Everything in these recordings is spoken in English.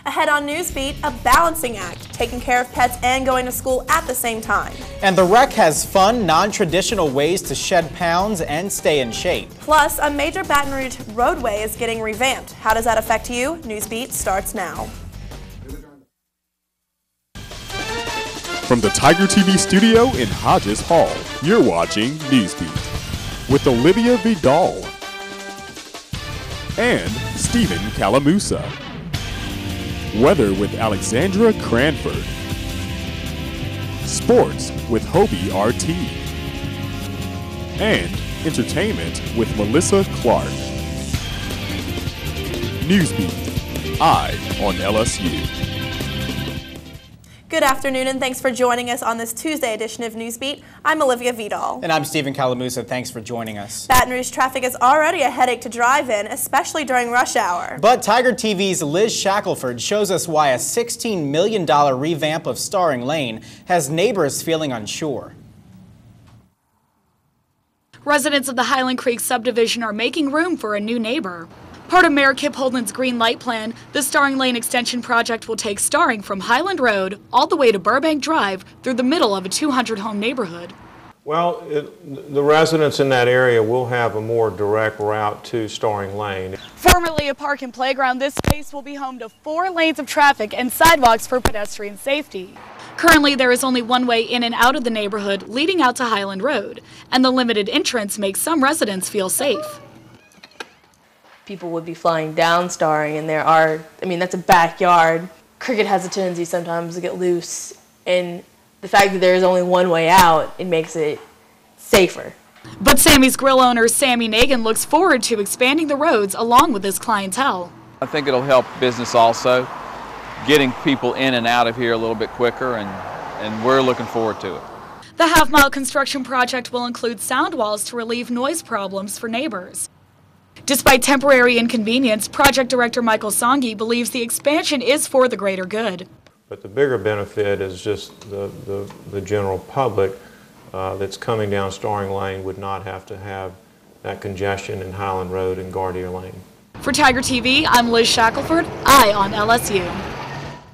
Ahead on Newsbeat, a balancing act, taking care of pets and going to school at the same time. And the rec has fun, non-traditional ways to shed pounds and stay in shape. Plus, a major Baton Rouge roadway is getting revamped. How does that affect you? Newsbeat starts now. From the Tiger TV studio in Hodges Hall, you're watching Newsbeat with Olivia Vidal and Stephen Calamusa. Weather with Alexandra Cranford. Sports with Hobie RT. And entertainment with Melissa Clark. Newsbeat, Eye on LSU. Good afternoon and thanks for joining us on this Tuesday edition of Newsbeat. I'm Olivia Vidal. And I'm Stephen Calamusa. Thanks for joining us. Baton Rouge traffic is already a headache to drive in, especially during rush hour. But Tiger TV's Liz Shackelford shows us why a $16 million revamp of Starring Lane has neighbors feeling unsure. Residents of the Highland Creek subdivision are making room for a new neighbor. Part of Mayor Kip Holden's Green Light Plan, the Starring Lane Extension project will take Starring from Highland Road all the way to Burbank Drive through the middle of a 200-home neighborhood. Well, the residents in that area will have a more direct route to Starring Lane. Formerly a park and playground, this space will be home to 4 lanes of traffic and sidewalks for pedestrian safety. Currently, there is only one way in and out of the neighborhood leading out to Highland Road, and the limited entrance makes some residents feel safe. People would be flying down Starring, and that's a backyard. Cricket has a tendency sometimes to get loose, and the fact that there is only one way out, it makes it safer. But Sammy's Grill owner, Sammy Nagan, looks forward to expanding the roads along with his clientele. I think it'll help business also, getting people in and out of here a little bit quicker, and we're looking forward to it. The half-mile construction project will include sound walls to relieve noise problems for neighbors. Despite temporary inconvenience, project director Michael Songi believes the expansion is for the greater good. But the bigger benefit is just the general public that's coming down Starring Lane would not have to have that congestion in Highland Road and Gardier Lane. For Tiger TV, I'm Liz Shackelford, Eye on LSU.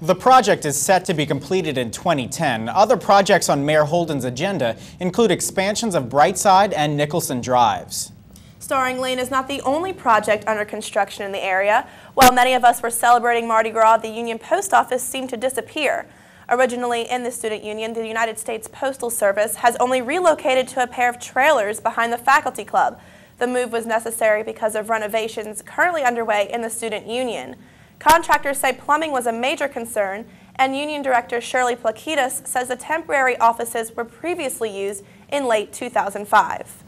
The project is set to be completed in 2010. Other projects on Mayor Holden's agenda include expansions of Brightside and Nicholson Drives. Starring Lane is not the only project under construction in the area. While many of us were celebrating Mardi Gras, the Union Post Office seemed to disappear. Originally in the Student Union, the United States Postal Service has only relocated to a pair of trailers behind the Faculty Club. The move was necessary because of renovations currently underway in the Student Union. Contractors say plumbing was a major concern, and Union Director Shirley Plakitas says the temporary offices were previously used in late 2005.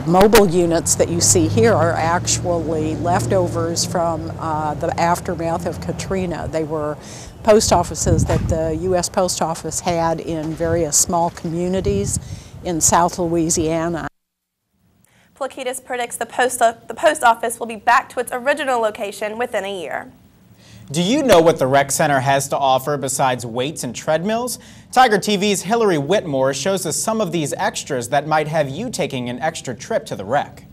Mobile units that you see here are actually leftovers from the aftermath of Katrina. They were post offices that the U.S. Post Office had in various small communities in South Louisiana. Plakitas predicts the post office will be back to its original location within a year. Do you know what the rec center has to offer besides weights and treadmills? Tiger TV's Hillary Whitmore shows us some of these extras that might have you taking an extra trip to the rec.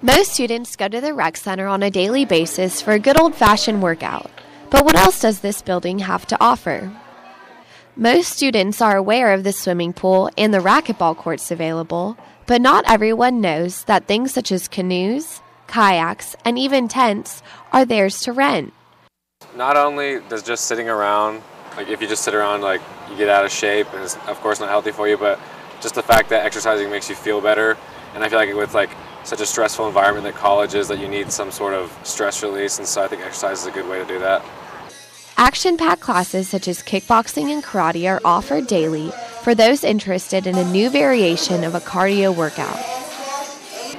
Most students go to the rec center on a daily basis for a good old-fashioned workout. But what else does this building have to offer? Most students are aware of the swimming pool and the racquetball courts available, but not everyone knows that things such as canoes, kayaks, and even tents are theirs to rent. Not only does just sitting around, like if you just sit around, like you get out of shape and it's of course not healthy for you, but just the fact that exercising makes you feel better. And I feel like with such a stressful environment that college is, that you need some sort of stress release, and so I think exercise is a good way to do that. Action-packed classes such as kickboxing and karate are offered daily for those interested in a new variation of a cardio workout.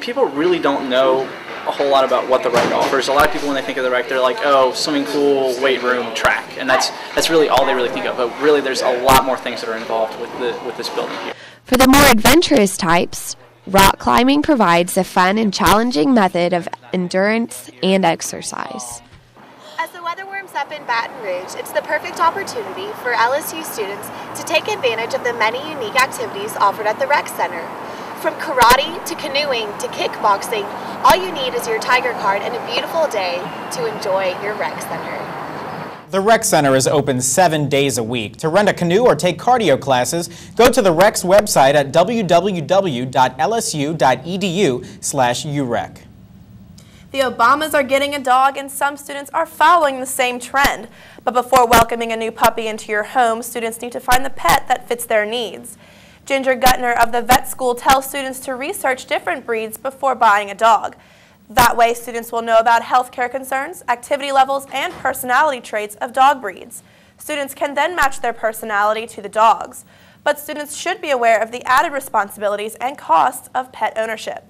People really don't know a whole lot about what the rec offers. A lot of people, when they think of the rec, they're like, oh, swimming pool, weight room, track, and that's really all they really think of. But really, there's a lot more things that are involved with this building here. For the more adventurous types, rock climbing provides a fun and challenging method of endurance and exercise. As the weather warms up in Baton Rouge, it's the perfect opportunity for LSU students to take advantage of the many unique activities offered at the rec center. From karate to canoeing to kickboxing, all you need is your Tiger card and a beautiful day to enjoy your rec center. The Rec Center is open 7 days a week. To rent a canoe or take cardio classes, go to the Rec's website at www.lsu.edu/urec. The Obamas are getting a dog, and some students are following the same trend. But before welcoming a new puppy into your home, students need to find the pet that fits their needs. Ginger Gutner of the vet school tells students to research different breeds before buying a dog. That way, students will know about healthcare concerns, activity levels, and personality traits of dog breeds. Students can then match their personality to the dog's. But students should be aware of the added responsibilities and costs of pet ownership.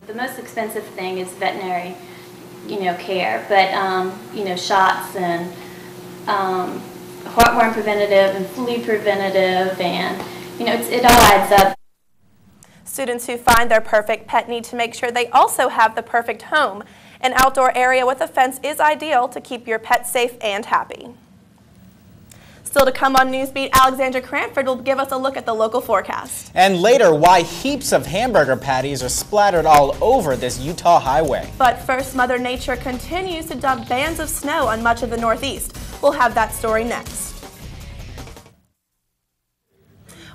The most expensive thing is veterinary, care, but shots and heartworm preventative and flea preventative, and it all adds up. Students who find their perfect pet need to make sure they also have the perfect home. An outdoor area with a fence is ideal to keep your pet safe and happy. Still to come on Newsbeat, Alexandra Cranford will give us a look at the local forecast. And later, why heaps of hamburger patties are splattered all over this Utah highway. But first, Mother Nature continues to dump bands of snow on much of the Northeast. We'll have that story next.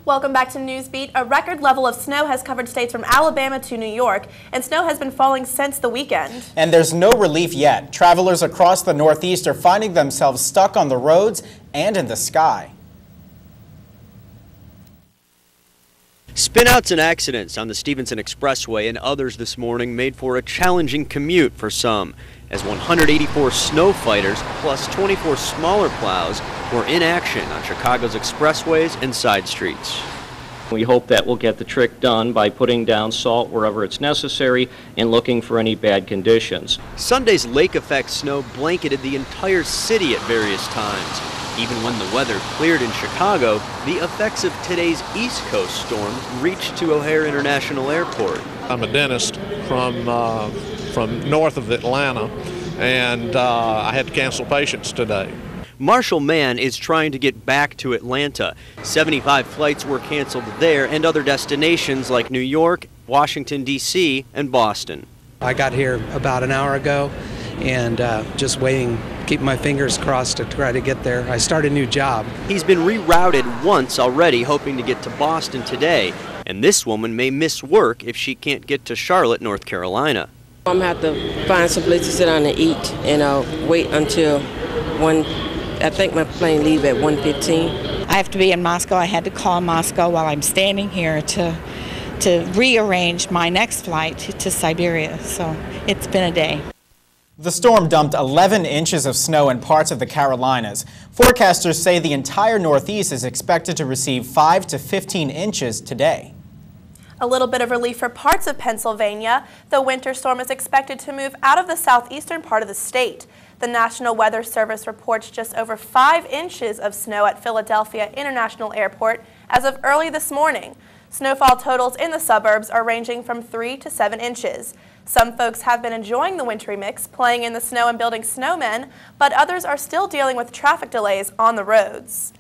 Welcome back to Newsbeat. A record level of snow has covered states from Alabama to New York, and snow has been falling since the weekend. And there's no relief yet. Travelers across the Northeast are finding themselves stuck on the roads and in the sky. Spinouts and accidents on the Stevenson Expressway and others this morning made for a challenging commute for some, as 184 snow fighters plus 24 smaller plows were in action on Chicago's expressways and side streets. We hope that we'll get the trick done by putting down salt wherever it's necessary and looking for any bad conditions. Sunday's lake effect snow blanketed the entire city at various times. Even when the weather cleared in Chicago, the effects of today's East Coast storm reached to O'Hare International Airport. I'm a dentist from north of Atlanta, and I had to cancel patients today. Marshall Mann is trying to get back to Atlanta. 75 flights were canceled there and other destinations like New York, Washington, D.C., and Boston. I got here about an hour ago and just waiting, keeping my fingers crossed to try to get there. I start a new job. He's been rerouted once already, hoping to get to Boston today. And this woman may miss work if she can't get to Charlotte, North Carolina. I'm going to have to find some place to sit down and eat and wait until I think my plane leaves at 1:15. I have to be in Moscow. I had to call Moscow while I'm standing here to rearrange my next flight to Siberia. So it's been a day. The storm dumped 11 inches of snow in parts of the Carolinas. Forecasters say the entire Northeast is expected to receive 5 to 15 inches today. A little bit of relief for parts of Pennsylvania. The winter storm is expected to move out of the southeastern part of the state. The National Weather Service reports just over 5 inches of snow at Philadelphia International Airport as of early this morning. Snowfall totals in the suburbs are ranging from 3 to 7 inches. Some folks have been enjoying the wintry mix, playing in the snow and building snowmen, but others are still dealing with traffic delays on the roads.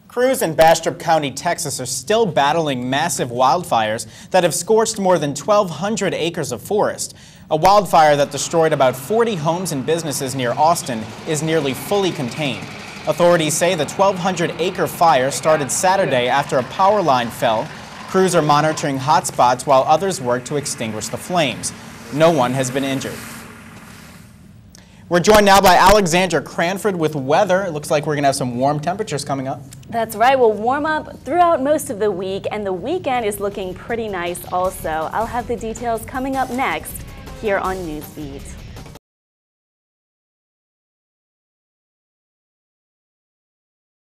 Crews in Bastrop County, Texas are still battling massive wildfires that have scorched more than 1,200 acres of forest. A wildfire that destroyed about 40 homes and businesses near Austin is nearly fully contained. Authorities say the 1,200-acre fire started Saturday after a power line fell. Crews are monitoring hot spots while others work to extinguish the flames. No one has been injured. We're joined now by Alexandra Cranford with weather. It looks like we're going to have some warm temperatures coming up. That's right. We'll warm up throughout most of the week, and the weekend is looking pretty nice also. I'll have the details coming up next here on Newsbeat.